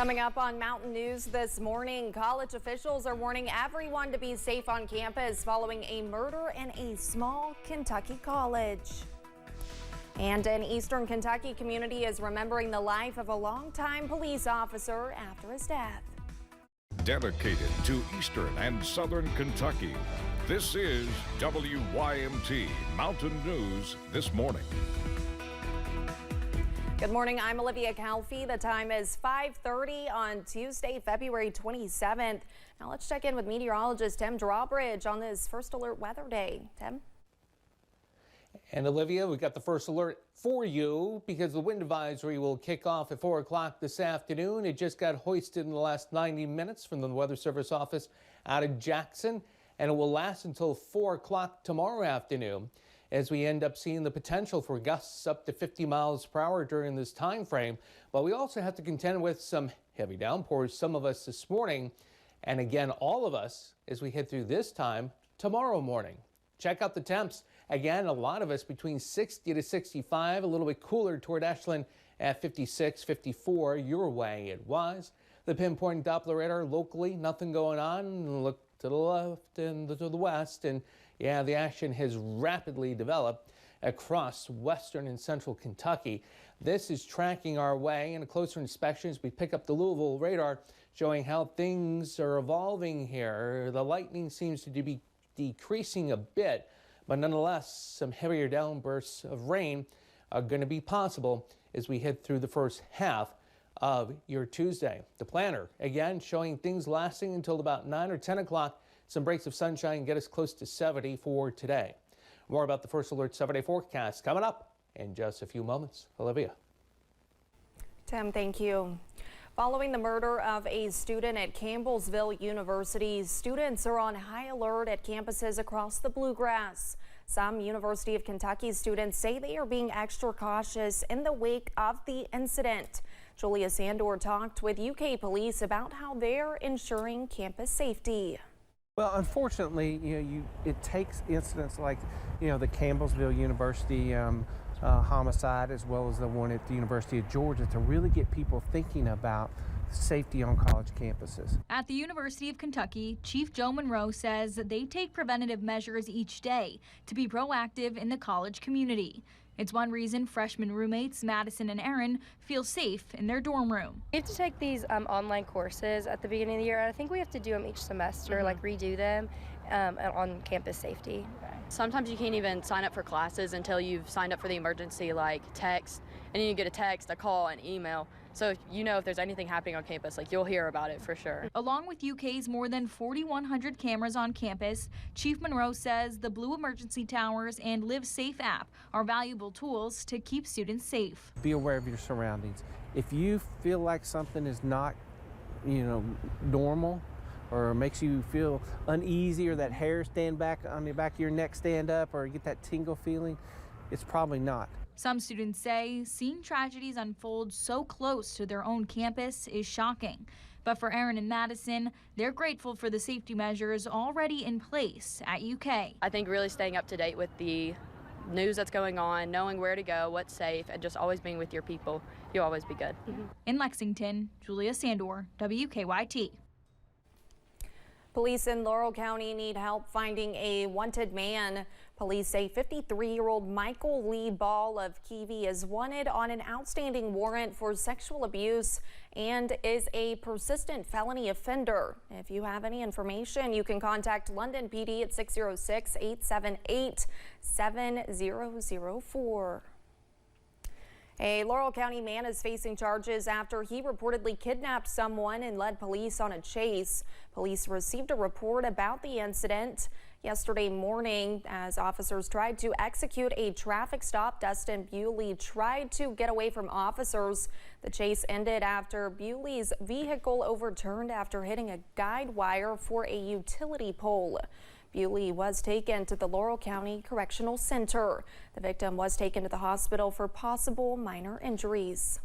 Coming up on Mountain News this morning, college officials are warning everyone to be safe on campus following a murder in a small Kentucky college. And an eastern Kentucky community is remembering the life of a longtime police officer after his death. Dedicated to eastern and southern Kentucky, this is WYMT Mountain News this morning. Good morning, I'm Olivia Calfee. The time is 5:30 on Tuesday, February 27th. Now let's check in with meteorologist Tim Drawbridge on this first alert weather day. Tim? And Olivia, we've got the first alert for you because the wind advisory will kick off at 4 o'clock this afternoon. It just got hoisted in the last 90 minutes from the Weather Service office out of Jackson, and it will last until 4 o'clock tomorrow afternoon, as we end up seeing the potential for gusts up to 50 miles per hour during this time frame. But we also have to contend with some heavy downpours, some of us this morning, and again, all of us as we head through this time tomorrow morning. Check out the temps. Again, a lot of us between 60 to 65, a little bit cooler toward Ashland at 56, 54 your way it was. The pinpoint Doppler radar locally, nothing going on. Look to the left and to the west, and yeah, the action has rapidly developed across western and central Kentucky. This is tracking our way, and a closer inspection as we pick up the Louisville radar showing how things are evolving here. The lightning seems to be decreasing a bit, but nonetheless, some heavier downbursts of rain are going to be possible as we head through the first half of your Tuesday. The planner, again, showing things lasting until about 9 or 10 o'clock. Some breaks of sunshine get us close to 70 for today. More about the first alert 7-day forecast coming up in just a few moments. Olivia. Tim, thank you. Following the murder of a student at Campbellsville University, students are on high alert at campuses across the Bluegrass. Some University of Kentucky students say they are being extra cautious in the wake of the incident. Julia Sandor talked with UK police about how they're ensuring campus safety. Well, unfortunately, it takes incidents like, the Campbellsville University homicide, as well as the one at the University of Georgia, to really get people thinking about safety on college campuses. At the University of Kentucky, Chief Joe Monroe says they take preventative measures each day to be proactive in the college community. It's one reason freshman roommates Madison and Aaron feel safe in their dorm room. We have to take these online courses at the beginning of the year, and I think we have to do them each semester, like redo them on campus safety. Sometimes you can't even sign up for classes until you've signed up for the emergency, like text, and then you get a text, a call, an email. So if there's anything happening on campus, you'll hear about it for sure. Along with UK's more than 4,100 cameras on campus, Chief Monroe says the Blue Emergency Towers and Live Safe app are valuable tools to keep students safe. Be aware of your surroundings. If you feel like something is not, normal, or makes you feel uneasy, or that hair stand back on the back of your neck stand up, or you get that tingle feeling, it's probably not. Some students say seeing tragedies unfold so close to their own campus is shocking. But for Aaron and Madison, they're grateful for the safety measures already in place at UK. I think really staying up to date with the news that's going on, knowing where to go, what's safe, and just always being with your people, you'll always be good. In Lexington, Julia Sandor, WKYT. Police in Laurel County need help finding a wanted man. Police say 53-year-old Michael Lee Ball of Keevee is wanted on an outstanding warrant for sexual abuse and is a persistent felony offender. If you have any information, you can contact London PD at 606-878-7004. A Laurel County man is facing charges after he reportedly kidnapped someone and led police on a chase. Police received a report about the incident yesterday morning as officers tried to execute a traffic stop. Dustin Bewley tried to get away from officers. The chase ended after Bewley's vehicle overturned after hitting a guide wire for a utility pole. Bewley was taken to the Laurel County Correctional Center. The victim was taken to the hospital for possible minor injuries.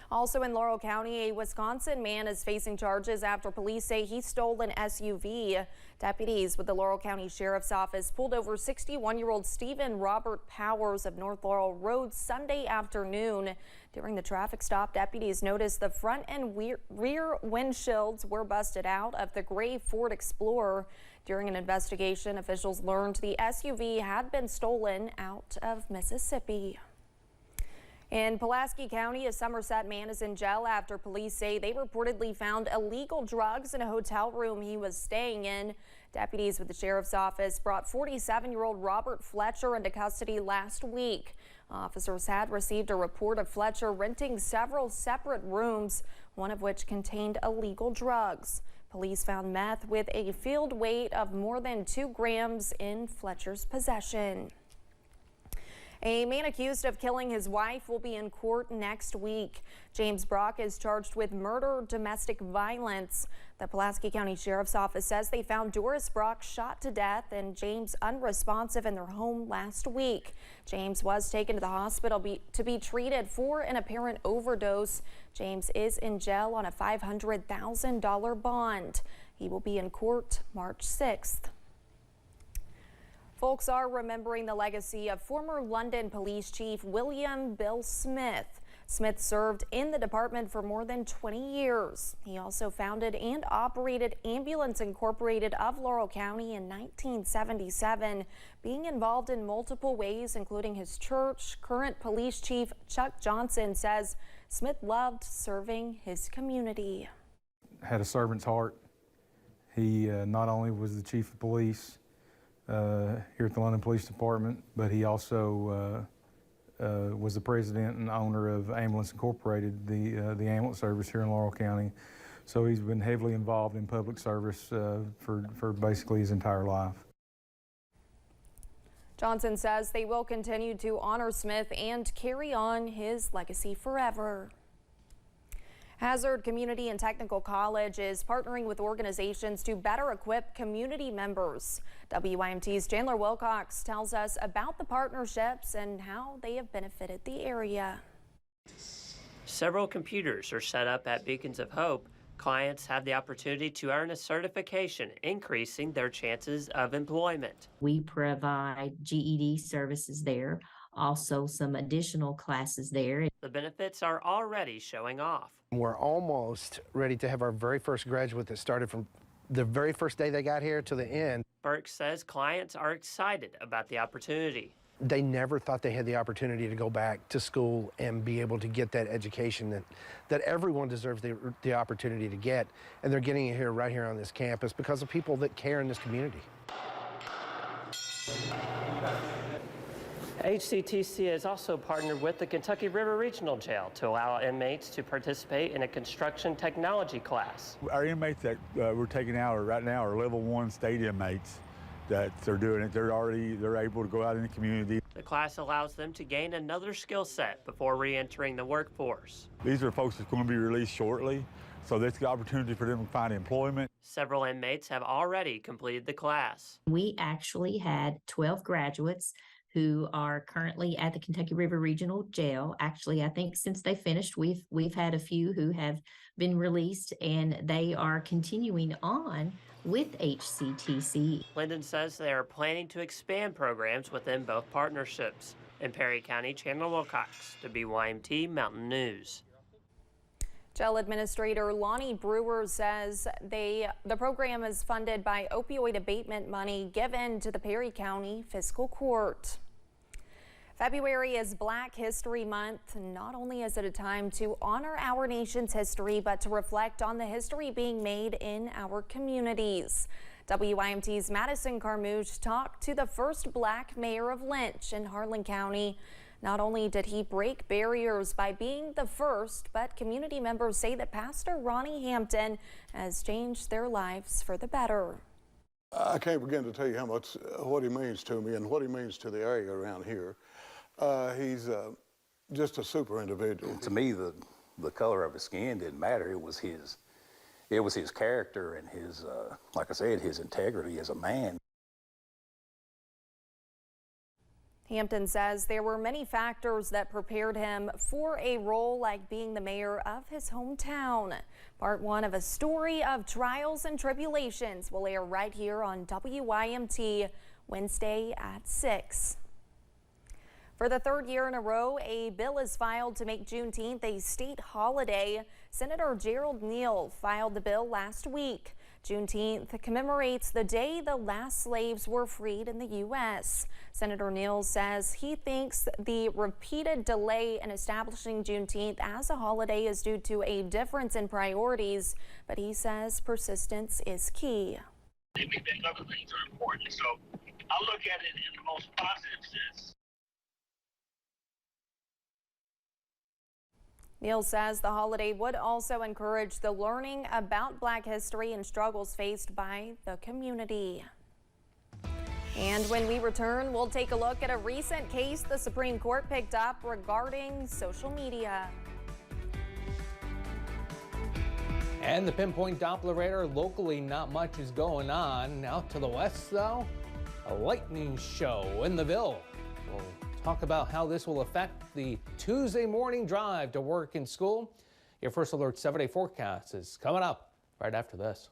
Also in Laurel County, a Wisconsin man is facing charges after police say he stole an SUV. Deputies with the Laurel County Sheriff's Office pulled over 61-year-old Stephen Robert Powers of North Laurel Road Sunday afternoon. During the traffic stop, deputies noticed the front and rear windshields were busted out of the gray Ford Explorer. During an investigation, officials learned the SUV had been stolen out of Mississippi. In Pulaski County, a Somerset man is in jail after police say they reportedly found illegal drugs in a hotel room he was staying in. Deputies with the sheriff's office brought 47-year-old Robert Fletcher into custody last week. Officers had received a report of Fletcher renting several separate rooms, one of which contained illegal drugs. Police found meth with a field weight of more than 2 grams in Fletcher's possession. A man accused of killing his wife will be in court next week. James Brock is charged with murder, domestic violence. The Pulaski County Sheriff's Office says they found Doris Brock shot to death and James unresponsive in their home last week. James was taken to the hospital to be treated for an apparent overdose. James is in jail on a $500,000 bond. He will be in court March 6th. Folks are remembering the legacy of former London Police Chief William Bill Smith. Smith served in the department for more than 20 years. He also founded and operated Ambulance Incorporated of Laurel County in 1977, being involved in multiple ways, including his church. Current police chief Chuck Johnson says Smith loved serving his community. Had a servant's heart. He not only was the chief of police here at the London Police Department, but he also was the president and owner of Ambulance Incorporated, the ambulance service here in Laurel County. So he's been heavily involved in public service for basically his entire life. Johnson says they will continue to honor Smith and carry on his legacy forever. Hazard Community and Technical College is partnering with organizations to better equip community members. WYMT's Chandler Wilcox tells us about the partnerships and how they have benefited the area. Several computers are set up at Beacons of Hope. Clients have the opportunity to earn a certification, increasing their chances of employment. We provide GED services there, also some additional classes there. The benefits are already showing off. We're almost ready to have our very first graduate that started from the very first day they got here to the end. Burke says clients are excited about the opportunity. They never thought they had the opportunity to go back to school and be able to get that education that everyone deserves the opportunity to get. And they're getting it here, right here on this campus, because of people that care in this community. HCTC has also partnered with the Kentucky River Regional Jail to allow inmates to participate in a construction technology class. Our inmates that we're taking out right now are level 1 state inmates that they're doing it. They're able to go out in the community. The class allows them to gain another skill set before re-entering the workforce. These are folks that's going to be released shortly, so that's the opportunity for them to find employment. Several inmates have already completed the class. We actually had 12 graduates who are currently at the Kentucky River Regional Jail. Actually, I think since they finished, we've had a few who have been released, and they are continuing on with HCTC. Linden says they are planning to expand programs within both partnerships. In Perry County, Chandler Wilcox, WYMT Mountain News. Jail Administrator Lonnie Brewer says the program is funded by opioid abatement money given to the Perry County Fiscal Court. February is Black History Month. Not only is it a time to honor our nation's history, but to reflect on the history being made in our communities. WYMT's Madison Carmouche talked to the first Black mayor of Lynch in Harlan County. Not only did he break barriers by being the first, but community members say that Pastor Ronnie Hampton has changed their lives for the better. I can't begin to tell you how much what he means to me and what he means to the area around here. He's just a super individual. To me, the color of his skin didn't matter. It was his character and his, like I said, his integrity as a man. Hampton says there were many factors that prepared him for a role like being the mayor of his hometown. Part 1 of a story of trials and tribulations will air right here on WYMT Wednesday at 6. For the third year in a row, a bill is filed to make Juneteenth a state holiday. Senator Gerald Neal filed the bill last week. Juneteenth commemorates the day the last slaves were freed in the U.S. Senator Neal says he thinks the repeated delay in establishing Juneteenth as a holiday is due to a difference in priorities, but he says persistence is key. I think other things are important, so I look at it in the most positive sense. Neal says the holiday would also encourage the learning about Black history and struggles faced by the community. And when we return, we'll take a look at a recent case the Supreme Court picked up regarding social media. And the pinpoint Doppler radar locally, not much is going on. Out to the west, though, a lightning show in the Ville. We'll talk about how this will affect the Tuesday morning drive to work and school. Your First Alert 7-day forecast is coming up right after this.